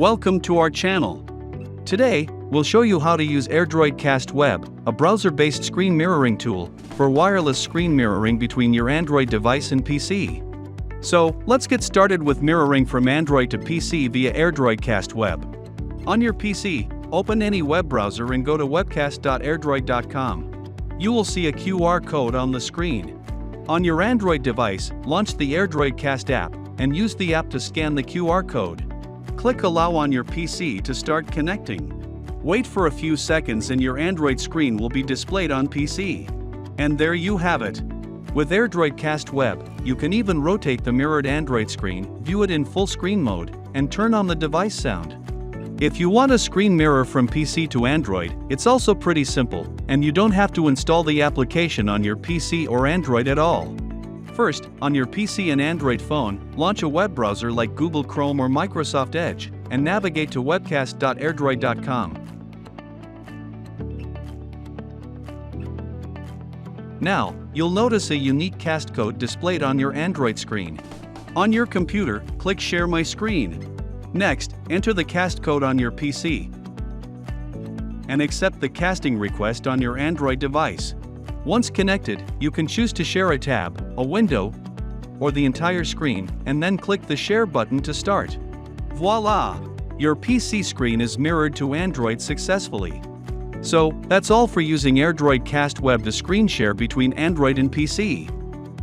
Welcome to our channel. Today, we'll show you how to use AirDroid Cast Web, a browser-based screen mirroring tool, for wireless screen mirroring between your Android device and PC. So, let's get started with mirroring from Android to PC via AirDroid Cast Web. On your PC, open any web browser and go to webcast.airdroid.com. You will see a QR code on the screen. On your Android device, launch the AirDroid Cast app, and use the app to scan the QR code. Click Allow on your PC to start connecting. Wait for a few seconds and your Android screen will be displayed on PC. And there you have it. With AirDroid Cast Web, you can even rotate the mirrored Android screen, view it in full screen mode, and turn on the device sound. If you want a screen mirror from PC to Android, it's also pretty simple, and you don't have to install the application on your PC or Android at all. First, on your PC and Android phone, launch a web browser like Google Chrome or Microsoft Edge, and navigate to webcast.airdroid.com. Now, you'll notice a unique cast code displayed on your Android screen. On your computer, click Share My Screen. Next, enter the cast code on your PC and accept the casting request on your Android device. Once connected, you can choose to share a tab, a window, or the entire screen, and then click the Share button to start. Voila! Your PC screen is mirrored to Android successfully. So, that's all for using AirDroid Cast Web to screen share between Android and PC.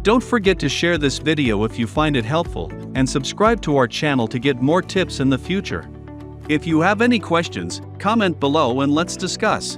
Don't forget to share this video if you find it helpful, and subscribe to our channel to get more tips in the future. If you have any questions, comment below and let's discuss.